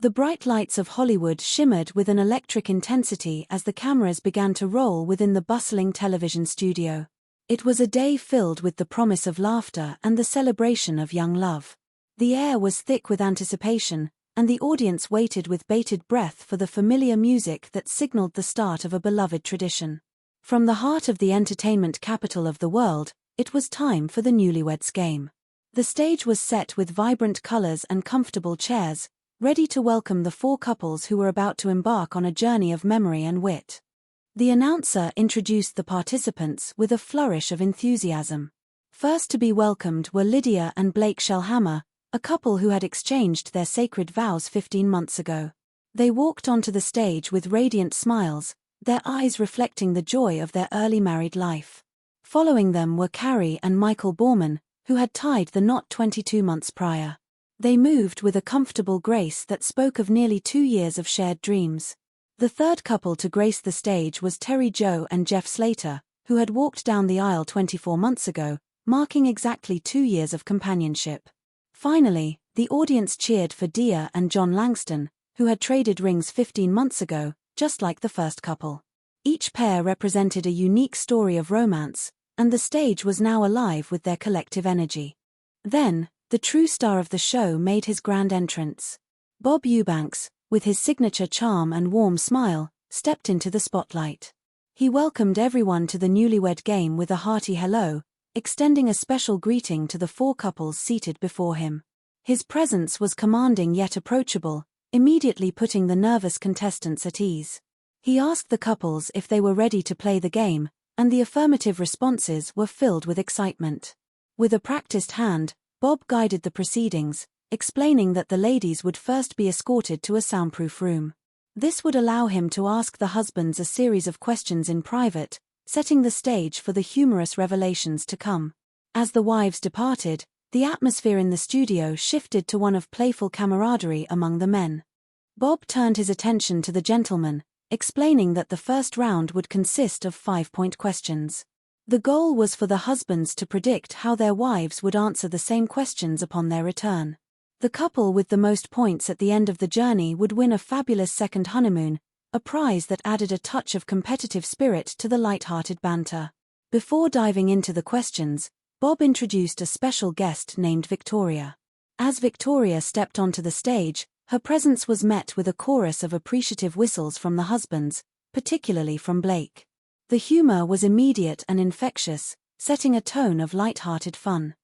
The bright lights of Hollywood shimmered with an electric intensity as the cameras began to roll within the bustling television studio. It was a day filled with the promise of laughter and the celebration of young love. The air was thick with anticipation, and the audience waited with bated breath for the familiar music that signaled the start of a beloved tradition. From the heart of the entertainment capital of the world, it was time for the Newlyweds game. The stage was set with vibrant colors and comfortable chairs, ready to welcome the four couples who were about to embark on a journey of memory and wit. The announcer introduced the participants with a flourish of enthusiasm. First to be welcomed were Lydia and Blake Shellhammer, a couple who had exchanged their sacred vows 15 months ago. They walked onto the stage with radiant smiles, their eyes reflecting the joy of their early married life. Following them were Carrie and Michael Borman, who had tied the knot 22 months prior. They moved with a comfortable grace that spoke of nearly 2 years of shared dreams. The third couple to grace the stage was Terry Jo and Jeff Slater, who had walked down the aisle 24 months ago, marking exactly 2 years of companionship. Finally, the audience cheered for Dia and John Langston, who had traded rings 15 months ago, just like the first couple. Each pair represented a unique story of romance, and the stage was now alive with their collective energy. Then, the true star of the show made his grand entrance. Bob Eubanks, with his signature charm and warm smile, stepped into the spotlight. He welcomed everyone to the Newlywed game with a hearty hello, extending a special greeting to the four couples seated before him. His presence was commanding yet approachable, immediately putting the nervous contestants at ease. He asked the couples if they were ready to play the game, and the affirmative responses were filled with excitement. With a practiced hand, Bob guided the proceedings, explaining that the ladies would first be escorted to a soundproof room. This would allow him to ask the husbands a series of questions in private, setting the stage for the humorous revelations to come. As the wives departed, the atmosphere in the studio shifted to one of playful camaraderie among the men. Bob turned his attention to the gentlemen, explaining that the first round would consist of 5-point questions. The goal was for the husbands to predict how their wives would answer the same questions upon their return. The couple with the most points at the end of the journey would win a fabulous second honeymoon, a prize that added a touch of competitive spirit to the light-hearted banter. Before diving into the questions, Bob introduced a special guest named Victoria. As Victoria stepped onto the stage, her presence was met with a chorus of appreciative whistles from the husbands, particularly from Blake. The humor was immediate and infectious, setting a tone of light-hearted fun.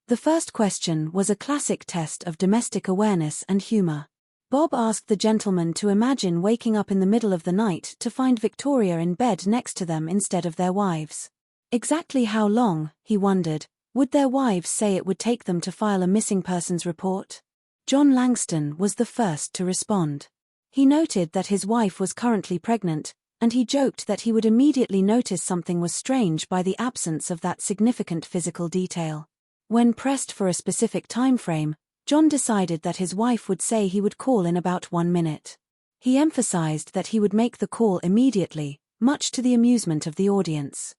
The first question was a classic test of domestic awareness and humor. Bob asked the gentlemen to imagine waking up in the middle of the night to find Victoria in bed next to them instead of their wives. Exactly how long, he wondered, would their wives say it would take them to file a missing persons report? John Langston was the first to respond. He noted that his wife was currently pregnant, and he joked that he would immediately notice something was strange by the absence of that significant physical detail. When pressed for a specific time frame, John decided that his wife would say he would call in about 1 minute. He emphasized that he would make the call immediately, much to the amusement of the audience.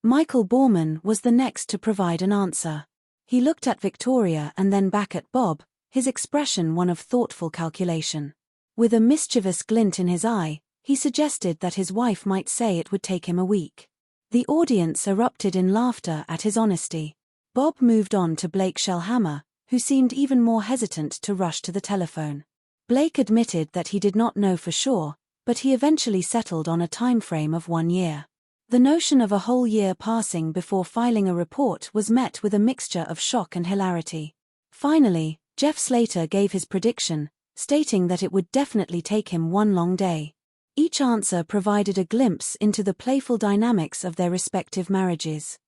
Michael Borman was the next to provide an answer. He looked at Victoria and then back at Bob, his expression one of thoughtful calculation. With a mischievous glint in his eye, he suggested that his wife might say it would take him a week. The audience erupted in laughter at his honesty. Bob moved on to Blake Shellhammer, who seemed even more hesitant to rush to the telephone. Blake admitted that he did not know for sure, but he eventually settled on a time frame of 1 year. The notion of a whole year passing before filing a report was met with a mixture of shock and hilarity. Finally, Jeff Slater gave his prediction, stating that it would definitely take him 1 long day. Each answer provided a glimpse into the playful dynamics of their respective marriages.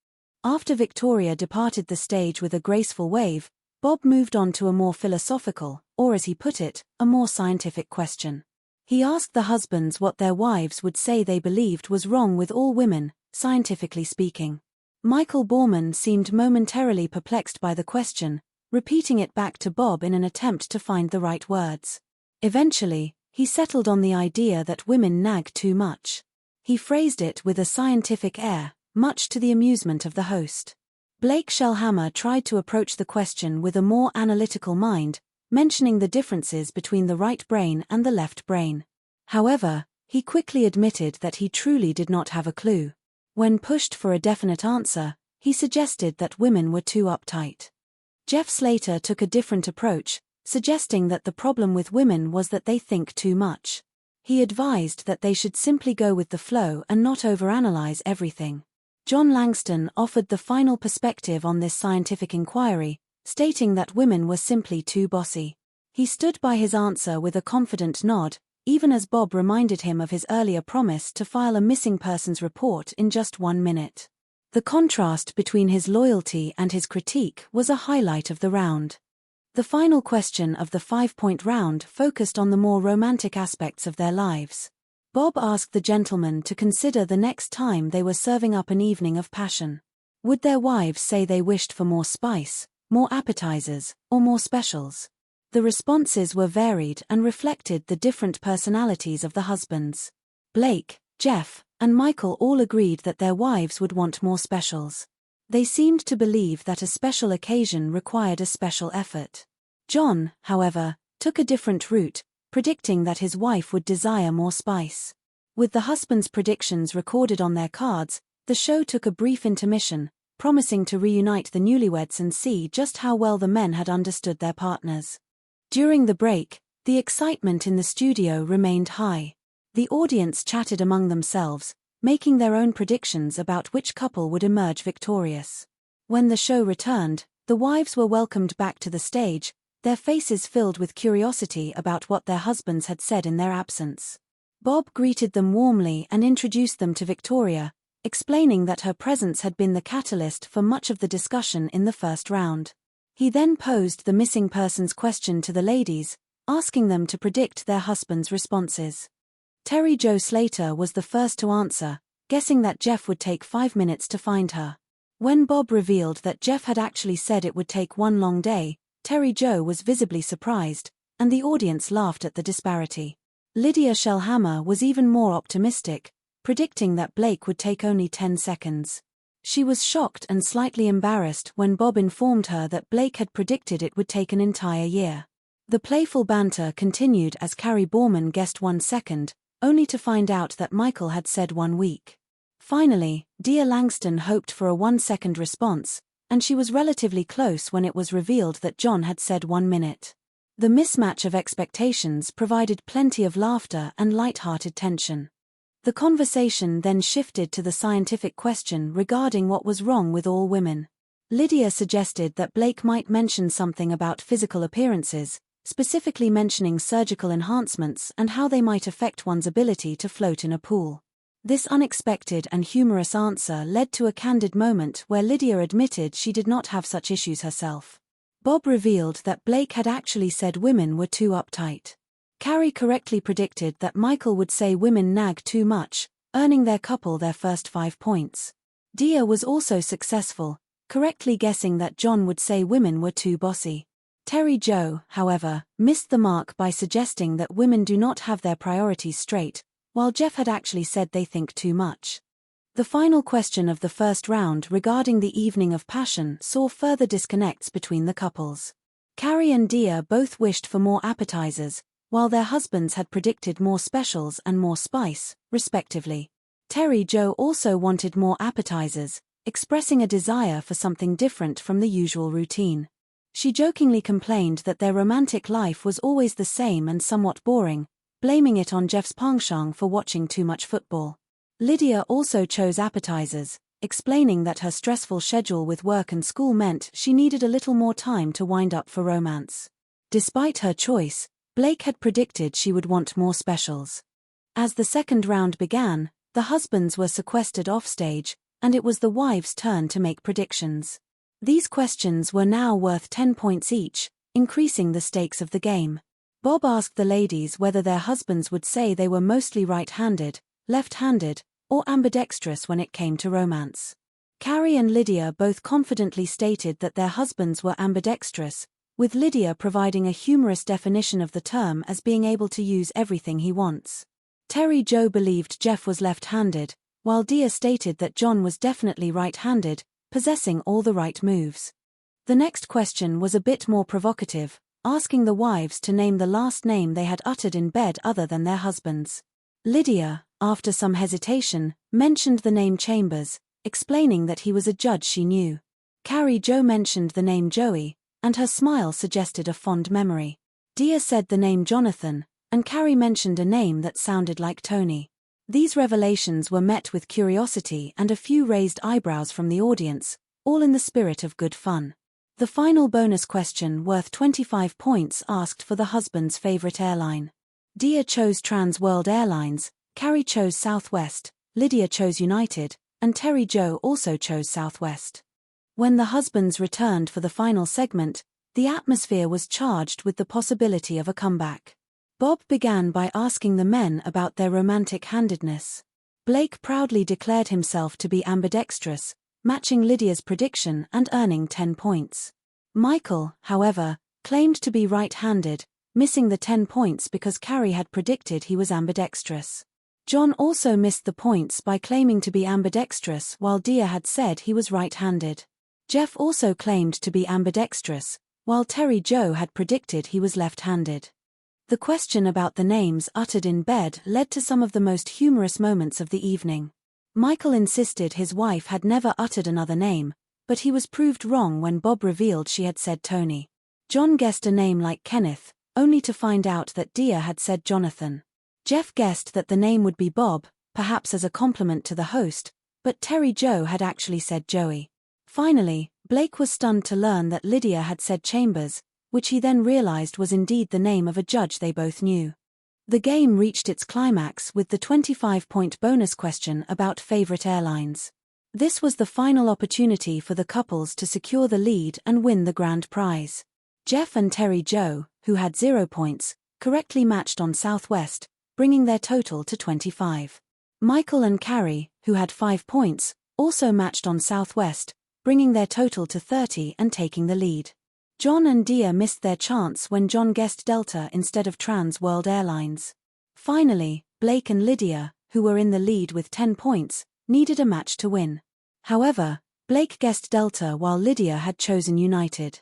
After Victoria departed the stage with a graceful wave, Bob moved on to a more philosophical, or as he put it, a more scientific question. He asked the husbands what their wives would say they believed was wrong with all women, scientifically speaking. Michael Borman seemed momentarily perplexed by the question, repeating it back to Bob in an attempt to find the right words. Eventually, he settled on the idea that women nag too much. He phrased it with a scientific air, much to the amusement of the host. Blake Shellhammer tried to approach the question with a more analytical mind, mentioning the differences between the right brain and the left brain. However, he quickly admitted that he truly did not have a clue. When pushed for a definite answer, he suggested that women were too uptight. Jeff Slater took a different approach, suggesting that the problem with women was that they think too much. He advised that they should simply go with the flow and not overanalyze everything. John Langston offered the final perspective on this scientific inquiry, stating that women were simply too bossy. He stood by his answer with a confident nod, even as Bob reminded him of his earlier promise to file a missing persons report in just 1 minute. The contrast between his loyalty and his critique was a highlight of the round. The final question of the 5-point round focused on the more romantic aspects of their lives. Bob asked the gentlemen to consider the next time they were serving up an evening of passion. Would their wives say they wished for more spice, more appetizers, or more specials? The responses were varied and reflected the different personalities of the husbands. Blake, Jeff, and Michael all agreed that their wives would want more specials. They seemed to believe that a special occasion required a special effort. John, however, took a different route, predicting that his wife would desire more spice. With the husbands' predictions recorded on their cards, the show took a brief intermission, promising to reunite the newlyweds and see just how well the men had understood their partners. During the break, the excitement in the studio remained high. The audience chatted among themselves, making their own predictions about which couple would emerge victorious. When the show returned, the wives were welcomed back to the stage, their faces filled with curiosity about what their husbands had said in their absence. Bob greeted them warmly and introduced them to Victoria, explaining that her presence had been the catalyst for much of the discussion in the first round. He then posed the missing persons question to the ladies, asking them to predict their husbands' responses. Terry Jo Slater was the first to answer, guessing that Jeff would take 5 minutes to find her. When Bob revealed that Jeff had actually said it would take 1 long day, Terry Jo was visibly surprised, and the audience laughed at the disparity. Lydia Shellhammer was even more optimistic, predicting that Blake would take only 10 seconds. She was shocked and slightly embarrassed when Bob informed her that Blake had predicted it would take an entire year. The playful banter continued as Carrie Borman guessed 1 second, only to find out that Michael had said 1 week. Finally, Dia Langston hoped for a 1-second response, and she was relatively close when it was revealed that John had said 1 minute. The mismatch of expectations provided plenty of laughter and light-hearted tension. The conversation then shifted to the scientific question regarding what was wrong with all women. Lydia suggested that Blake might mention something about physical appearances, specifically mentioning surgical enhancements and how they might affect one's ability to float in a pool. This unexpected and humorous answer led to a candid moment where Lydia admitted she did not have such issues herself. Bob revealed that Blake had actually said women were too uptight. Carrie correctly predicted that Michael would say women nag too much, earning their couple their first 5 points. Dia was also successful, correctly guessing that John would say women were too bossy. Terry Jo, however, missed the mark by suggesting that women do not have their priorities straight, while Jeff had actually said they think too much. The final question of the first round regarding the evening of passion saw further disconnects between the couples. Carrie and Dia both wished for more appetizers, while their husbands had predicted more specials and more spice, respectively. Terry Jo also wanted more appetizers, expressing a desire for something different from the usual routine. She jokingly complained that their romantic life was always the same and somewhat boring, blaming it on Jeff's penchant for watching too much football. Lydia also chose appetizers, explaining that her stressful schedule with work and school meant she needed a little more time to wind up for romance. Despite her choice, Blake had predicted she would want more specials. As the second round began, the husbands were sequestered offstage, and it was the wives' turn to make predictions. These questions were now worth 10 points each, increasing the stakes of the game. Bob asked the ladies whether their husbands would say they were mostly right-handed, left-handed, or ambidextrous when it came to romance. Carrie and Lydia both confidently stated that their husbands were ambidextrous, with Lydia providing a humorous definition of the term as being able to use everything he wants. Terry Jo believed Jeff was left-handed, while Dia stated that John was definitely right-handed, possessing all the right moves. The next question was a bit more provocative, asking the wives to name the last name they had uttered in bed other than their husbands. Lydia, after some hesitation, mentioned the name Chambers, explaining that he was a judge she knew. Carrie Jo mentioned the name Joey, and her smile suggested a fond memory. Dia said the name Jonathan, and Carrie mentioned a name that sounded like Tony. These revelations were met with curiosity and a few raised eyebrows from the audience, all in the spirit of good fun. The final bonus question worth 25 points asked for the husband's favorite airline. Dia chose Trans World Airlines, Carrie chose Southwest, Lydia chose United, and Terry Jo also chose Southwest. When the husbands returned for the final segment, the atmosphere was charged with the possibility of a comeback. Bob began by asking the men about their romantic handedness. Blake proudly declared himself to be ambidextrous, matching Lydia's prediction and earning 10 points. Michael, however, claimed to be right-handed, missing the 10 points because Carrie had predicted he was ambidextrous. John also missed the points by claiming to be ambidextrous while Dia had said he was right-handed. Jeff also claimed to be ambidextrous, while Terry Jo had predicted he was left-handed. The question about the names uttered in bed led to some of the most humorous moments of the evening. Michael insisted his wife had never uttered another name, but he was proved wrong when Bob revealed she had said Tony. John guessed a name like Kenneth, only to find out that Dia had said Jonathan. Jeff guessed that the name would be Bob, perhaps as a compliment to the host, but Terry Jo had actually said Joey. Finally, Blake was stunned to learn that Lydia had said Chambers, which he then realized was indeed the name of a judge they both knew. The game reached its climax with the 25-point bonus question about favorite airlines. This was the final opportunity for the couples to secure the lead and win the grand prize. Jeff and Terry Jo, who had 0 points, correctly matched on Southwest, bringing their total to 25. Michael and Carrie, who had 5 points, also matched on Southwest, bringing their total to 30 and taking the lead. John and Dia missed their chance when John guessed Delta instead of Trans World Airlines. Finally, Blake and Lydia, who were in the lead with 10 points, needed a match to win. However, Blake guessed Delta while Lydia had chosen United.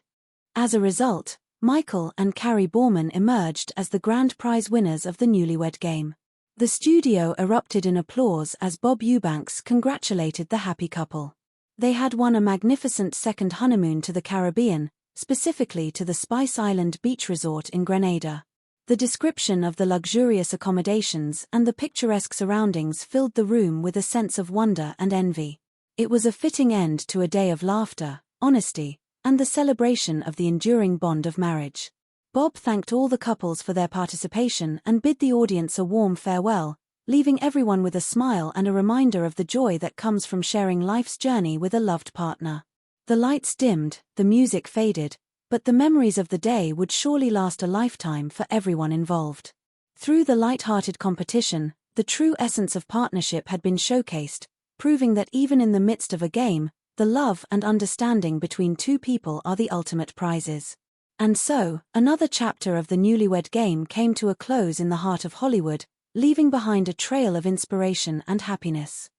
As a result, Michael and Carrie Borman emerged as the grand prize winners of the Newlywed game. The studio erupted in applause as Bob Eubanks congratulated the happy couple. They had won a magnificent second honeymoon to the Caribbean, specifically to the Spice Island Beach Resort in Grenada. The description of the luxurious accommodations and the picturesque surroundings filled the room with a sense of wonder and envy. It was a fitting end to a day of laughter, honesty, and the celebration of the enduring bond of marriage. Bob thanked all the couples for their participation and bid the audience a warm farewell, leaving everyone with a smile and a reminder of the joy that comes from sharing life's journey with a loved partner. The lights dimmed, the music faded, but the memories of the day would surely last a lifetime for everyone involved. Through the light-hearted competition, the true essence of partnership had been showcased, proving that even in the midst of a game, the love and understanding between two people are the ultimate prizes. And so, another chapter of the Newlywed Game came to a close in the heart of Hollywood, leaving behind a trail of inspiration and happiness.